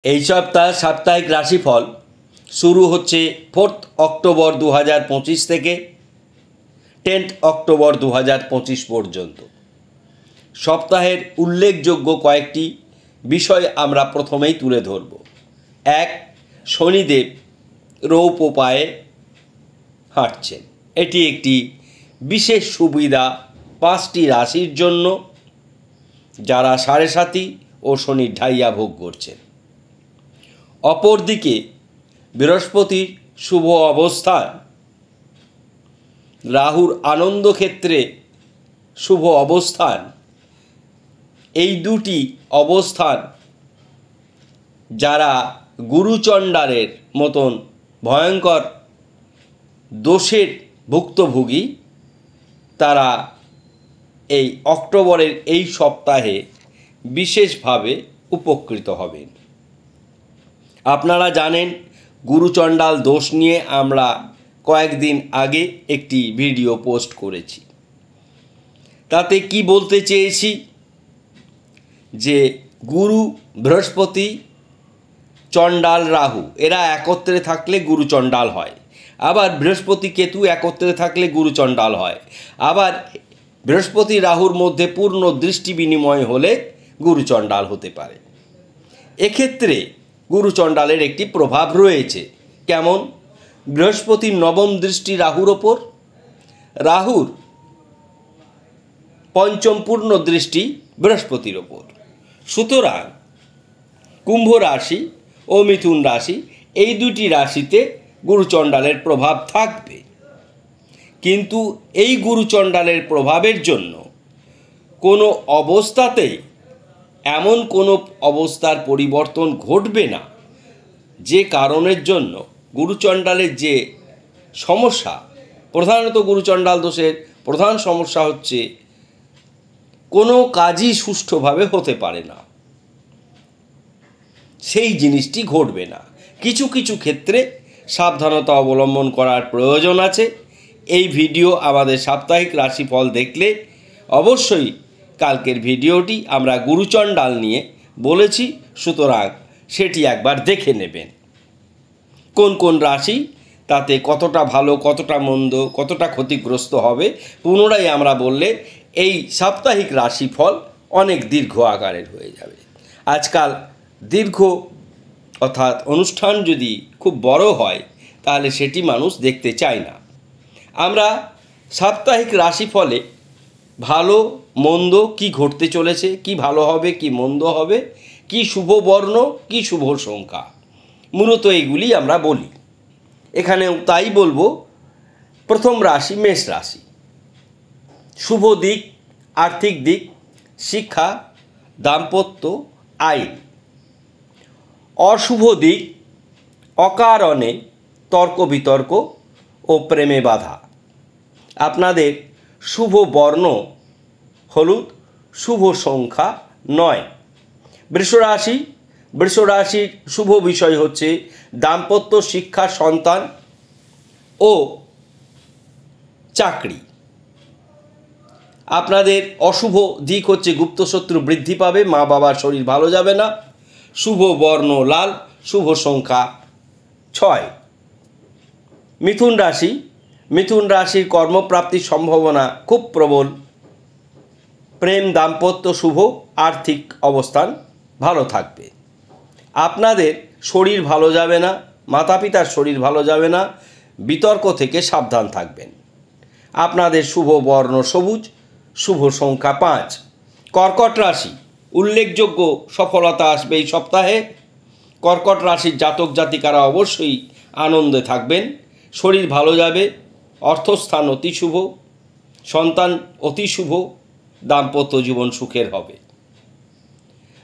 এই সপ্তাহ সাপ্তাহিক রাশিফল শুরু হচ্ছে 4 অক্টোবর 2025 থেকে 10 অক্টোবর 2025 পর্যন্ত। সপ্তাহের উল্লেখযোগ্য কয়েকটি বিষয় আমরা প্রথমেই তুলে ধরব। 1, শনিদেব রৌপ্য পায়ে হাঁটছেন। এটি একটি বিশেষ সুবিধা 5টি রাশির জন্য যারা সাড়ে সাতি ও শনির ঢাইয়া ভোগ করছেন। অপরদিকে বৃহস্পতির শুভ অবস্থান, রাহুর আনন্দ ক্ষেত্রে শুভ অবস্থান, এই দুটি অবস্থান যারা গুরুচণ্ডালের মতন ভয়ঙ্কর দোষের ভুক্তভোগী তারা এই অক্টোবরের এই সপ্তাহে বিশেষভাবে উপকৃত হবেন। আপনারা জানেন গুরুচণ্ডাল দোষ নিয়ে আমরা কয়েকদিন আগে একটি ভিডিও পোস্ট করেছি। তাতে কি বলতে চেয়েছি যে গুরু বৃহস্পতি চণ্ডাল রাহু এরা একত্রে থাকলে গুরুচণ্ডাল হয়, আবার বৃহস্পতি কেতু একত্রে থাকলে গুরুচণ্ডাল হয়, আবার বৃহস্পতি রাহুর মধ্যে পূর্ণ দৃষ্টি বিনিময় হলে গুরুচণ্ডাল হতে পারে। এক্ষেত্রে গুরুচণ্ডালের একটি প্রভাব রয়েছে। কেমন? বৃহস্পতির নবম দৃষ্টি রাহুর ওপর, রাহুর পঞ্চম পূর্ণ দৃষ্টি বৃহস্পতির ওপর। সুতরাং কুম্ভ রাশি ও মিথুন রাশি এই দুটি রাশিতে গুরুচণ্ডালের প্রভাব থাকবে, কিন্তু এই গুরুচণ্ডালের প্রভাবের জন্য কোনো অবস্থাতেই এমন কোনো অবস্থার পরিবর্তন ঘটবে না যে কারণের জন্য গুরুচণ্ডালের যে সমস্যা, প্রধানত গুরুচণ্ডাল দোষের প্রধান সমস্যা হচ্ছে কোনো কাজই সুষ্ঠুভাবে হতে পারে না, সেই জিনিসটি ঘটবে না। কিছু কিছু ক্ষেত্রে সাবধানতা অবলম্বন করার প্রয়োজন আছে। এই ভিডিও আমাদের সাপ্তাহিক রাশিফল দেখলে অবশ্যই কালকের ভিডিওটি আমরা গুরুচণ্ডাল নিয়ে বলেছি, সুতরাং সেটি একবার দেখে নেবেন। কোন কোন রাশি তাতে কতটা ভালো, কতটা মন্দ, কতটা ক্ষতিগ্রস্ত হবে পুনরায় আমরা বললে এই সাপ্তাহিক রাশিফল অনেক দীর্ঘ আকারের হয়ে যাবে। আজকাল দীর্ঘ অর্থাৎ অনুষ্ঠান যদি খুব বড় হয় তাহলে সেটি মানুষ দেখতে চায় না। আমরা সাপ্তাহিক রাশিফলে ভালো মন্দ কি ঘটতে চলেছে, কি ভালো হবে কি মন্দ হবে, কি শুভ বর্ণ কি শুভ সংখ্যা, মূলত এইগুলি আমরা বলি। এখানেও তাই বলবো। প্রথম রাশি মেষ রাশি। শুভ দিক আর্থিক দিক, শিক্ষা, দাম্পত্য, আইন। অশুভ দিক অকারণে তর্ক বিতর্ক ও প্রেমে বাধা। আপনাদের শুভ বর্ণ হলুদ, শুভ সংখ্যা 9। বৃষরাশি। বৃষরাশির শুভ বিষয় হচ্ছে দাম্পত্য, শিক্ষা, সন্তান ও চাকরি। আপনাদের অশুভ দিক হচ্ছে গুপ্তশত্রু বৃদ্ধি পাবে, মা বাবার শরীর ভালো যাবে না। শুভ বর্ণ লাল, শুভ সংখ্যা 6। মিথুন রাশি। মিথুন রাশির কর্মপ্রাপ্তির সম্ভাবনা খুব প্রবল। প্রেম দাম্পত্য শুভ, আর্থিক অবস্থান ভালো থাকবে। আপনাদের শরীর ভালো যাবে না, মাতা পিতার শরীর ভালো যাবে না, বিতর্ক থেকে সাবধান থাকবেন। আপনাদের শুভ বর্ণ সবুজ, শুভ সংখ্যা 5। কর্কট রাশি। উল্লেখযোগ্য সফলতা আসবে এই সপ্তাহে। কর্কট রাশির জাতক জাতিকারা অবশ্যই আনন্দে থাকবেন, শরীর ভালো যাবে, অর্থস্থান অতি শুভ, সন্তান অতি শুভ, দাম্পত্য জীবন সুখের হবে।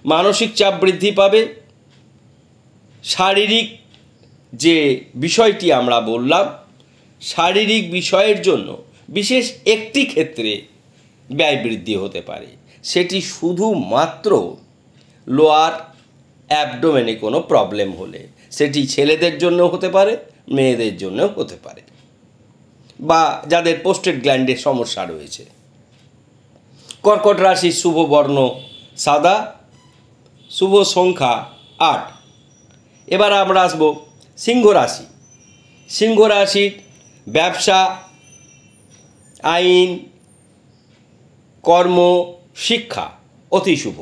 মানসিক চাপ বৃদ্ধি পাবে। শারীরিক যে বিষয়টি আমরা বললাম, শারীরিক বিষয়ের জন্য বিশেষ একটি ক্ষেত্রে ব্যয় বৃদ্ধি হতে পারে, সেটি শুধুমাত্র লোয়ার অ্যাবডোমেনে কোনো প্রবলেম হলে, সেটি ছেলেদের জন্য হতে পারে, মেয়েদের জন্য হতে পারে, বা যাদের পোস্টেড গ্ল্যান্ডের সমস্যা রয়েছে। কর্কট রাশির শুভ বর্ণ সাদা, শুভ সংখ্যা 8। এবার আমরা আসব সিংহ রাশি। সিংহ রাশির ব্যবসা, আইন, কর্ম, শিক্ষা অতি শুভ।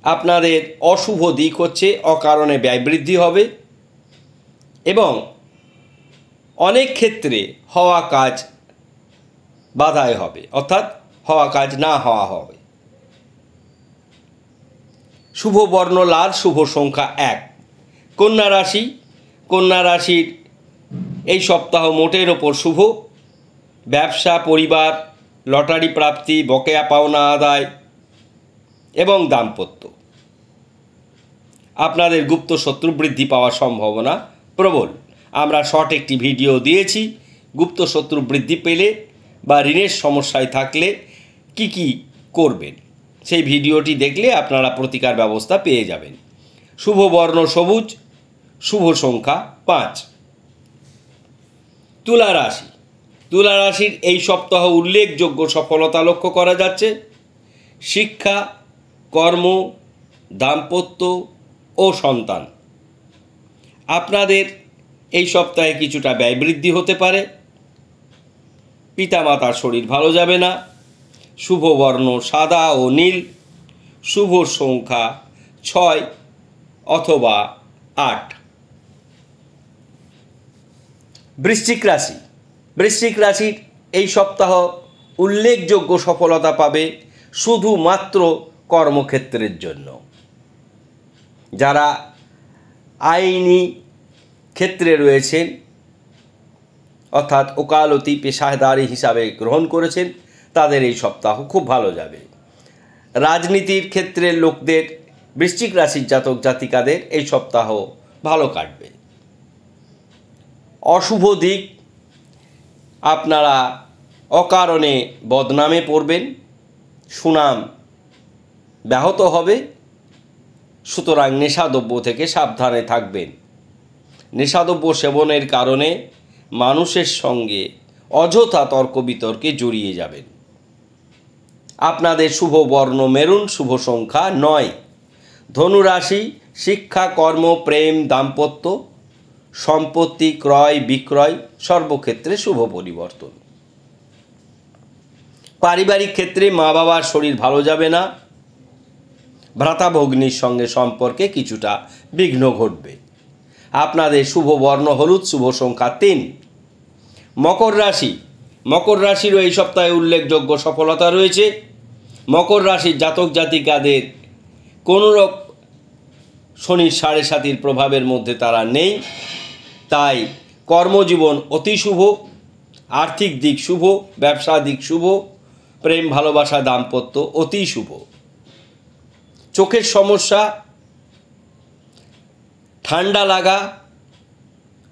আপনাদের অশুভ দিক হচ্ছে অকারণে ব্যয় বৃদ্ধি হবে এবং অনেক ক্ষেত্রে হওয়া কাজ বাধায় হবে, অর্থাৎ হওয়া কাজ না হওয়া হবে। শুভ বর্ণ লাল, শুভ সংখ্যা 1। কন্যা রাশি। কন্যা রাশির এই সপ্তাহ মোটের ওপর শুভ। ব্যবসা, পরিবার, লটারি প্রাপ্তি, বকেয়া পাওনা আদায় এবং দাম্পত্য। আপনাদের গুপ্ত শত্রু বৃদ্ধি পাওয়ার সম্ভাবনা প্রবল। আমরা শর্ট একটি ভিডিও দিয়েছি গুপ্ত শত্রু বৃদ্ধি পেলে বা ঋণের সমস্যায় থাকলে কি কি করবেন, সেই ভিডিওটি দেখলে আপনারা প্রতিকার ব্যবস্থা পেয়ে যাবেন। শুভ বর্ণ সবুজ, শুভ সংখ্যা 5। তুলা রাশি। তুলা রাশির এই সপ্তাহ উল্লেখযোগ্য সফলতা লক্ষ্য করা যাচ্ছে। শিক্ষা, কর্ম, দাম্পত্য ও সন্তান। আপনাদের এই সপ্তাহে কিছুটা ব্যয় বৃদ্ধি হতে পারে। পিতামাতার শরীর ভালো যাবে না। শুভ বর্ণ সাদা ও নীল, শুভ সংখ্যা 6 অথবা 8। বৃশ্চিক রাশি। বৃশ্চিক রাশির এই সপ্তাহ উল্লেখযোগ্য সফলতা পাবে শুধুমাত্র কর্মক্ষেত্রের জন্য। যারা আইনি ক্ষেত্রে রয়েছেন, অর্থাৎ ওকালতি পেশাদারি হিসাবে গ্রহণ করেছেন, তাদের এই সপ্তাহ খুব ভালো যাবে। রাজনীতির ক্ষেত্রের লোকদের, বৃশ্চিক রাশির জাতক জাতিকাদের এই সপ্তাহ ভালো কাটবে। অশুভ দিক, আপনারা অকারণে বদনামে পড়বেন, সুনাম ব্যাহত হবে। সুতরাং নেশাদ্রব্য থেকে সাবধানে থাকবেন। নেশাদ্রব্য সেবনের কারণে মানুষের সঙ্গে অযথা তর্ক বিতর্কে জড়িয়ে যাবেন। আপনাদের শুভ বর্ণ মেরুন, শুভ সংখ্যা 9। ধনুরাশি। শিক্ষা, কর্ম, প্রেম, দাম্পত্য, সম্পত্তি ক্রয় বিক্রয় সর্বক্ষেত্রে শুভ পরিবর্তন। পারিবারিক ক্ষেত্রে মা বাবার শরীর ভালো যাবে না। ভ্রাতা ভগ্নির সঙ্গে সম্পর্কে কিছুটা বিঘ্ন ঘটবে। আপনাদের শুভ বর্ণ হলুদ, শুভ সংখ্যা 3। মকর রাশি। মকর রাশিরও এই সপ্তাহে উল্লেখযোগ্য সফলতা রয়েছে। মকর রাশির জাতক জাতিকাদের কোনোরূপ শনির 7.5 প্রভাবের মধ্যে তারা নেই, তাই কর্মজীবন অতি শুভ, আর্থিক দিক শুভ, ব্যবসা দিক শুভ, প্রেম ভালোবাসা দাম্পত্য অতি শুভ। চোখের সমস্যা, ঠান্ডা লাগা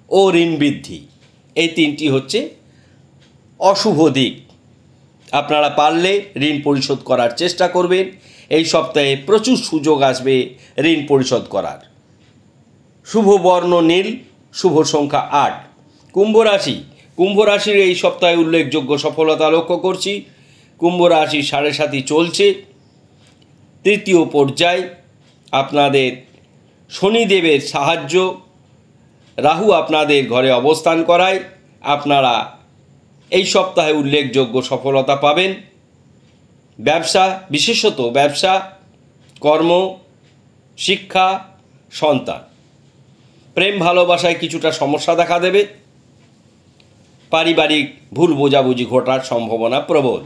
ও ঋণ বৃদ্ধি, এই 3টি হচ্ছে অশুভ দিক। আপনারা পারলে ঋণ পরিশোধ করার চেষ্টা করবেন। এই সপ্তাহে প্রচুর সুযোগ আসবে ঋণ পরিশোধ করার। শুভ বর্ণ নীল, শুভ সংখ্যা 8। কুম্ভ রাশি। কুম্ভ রাশির এই সপ্তাহে উল্লেখযোগ্য সফলতা লক্ষ্য করছি। কুম্ভ রাশি 7.5 চলছে। 3য় পর্যায়। আপনাদের শনিদেবের সাহায্য, রাহু আপনাদের ঘরে অবস্থান করায় আপনারা এই সপ্তাহে উল্লেখযোগ্য সফলতা পাবেন। ব্যবসা, বিশেষত ব্যবসা, কর্ম, শিক্ষা, সন্তান। প্রেম ভালোবাসায় কিছুটা সমস্যা দেখা দেবে। পারিবারিক ভুল বোঝাবুঝি ঘটার সম্ভাবনা প্রবল।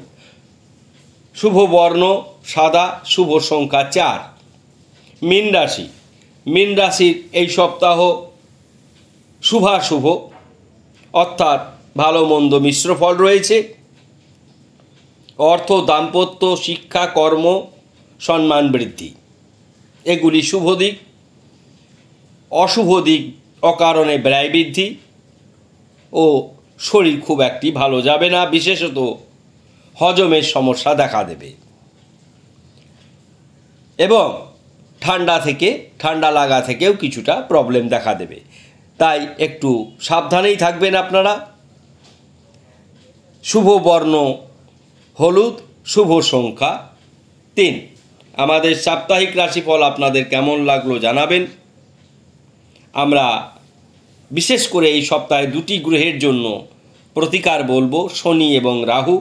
শুভ বর্ণ সাদা, শুভ সংখ্যা 4। মীন রাশি। মীন রাশির এই সপ্তাহ শুভাশুভ, অর্থাৎ ভালো মন্দ মিশ্র ফল রয়েছে। অর্থ, দাম্পত্য, শিক্ষা, কর্ম, সম্মান বৃদ্ধি এগুলি শুভ দিক। অশুভ দিক অকারণে ব্যয় বৃদ্ধি ও শরীর খুব একটি ভালো যাবে না, বিশেষত হজমের সমস্যা দেখা দেবে এবং ঠান্ডা লাগা থেকেও কিছুটা প্রবলেম দেখা দেবে। তাই একটু সাবধানেই থাকবেন আপনারা। শুভ বর্ণ হলুদ, শুভ সংখ্যা 3। আমাদের সাপ্তাহিক রাশিফল আপনাদের কেমন লাগলো জানাবেন। আমরা বিশেষ করে এই সপ্তাহে দুটি গ্রহের জন্য প্রতিকার বলবো, শনি এবং রাহু।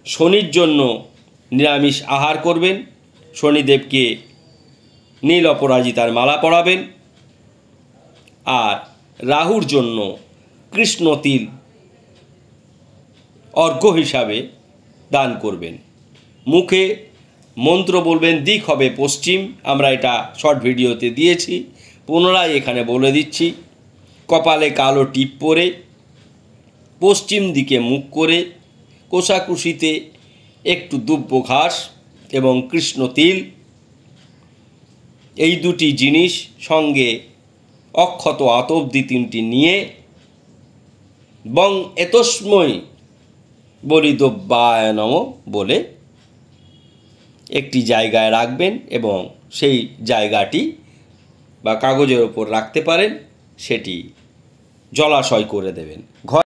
শনির জন্য নিরামিষ আহার করবেন, শনিদেবকে নীল অপরাজিতার মালা পরাবেন। আর রাহুর জন্য কৃষ্ণ তিল অর্ঘ্য হিসাবে দান করবেন। মুখে মন্ত্র বলবেন, দিক হবে পশ্চিম। আমরা এটা শর্ট ভিডিওতে দিয়েছি, পুনরায় এখানে বলে দিচ্ছি। কপালে কালো টিপ পরে পশ্চিম দিকে মুখ করে কোষাকুষিতে একটু দুব্য ঘাস এবং কৃষ্ণ তিল, এই দুটি জিনিস সঙ্গে অক্ষত আতব্দি 3টি নিয়ে বং এতস্মৈ বলিদ্রব্যায় নমঃ বলে একটি জায়গায় রাখবেন এবং সেই জায়গাটি বা কাগজের ওপর রাখতে পারেন, সেটি জলাশয় করে দেবেন।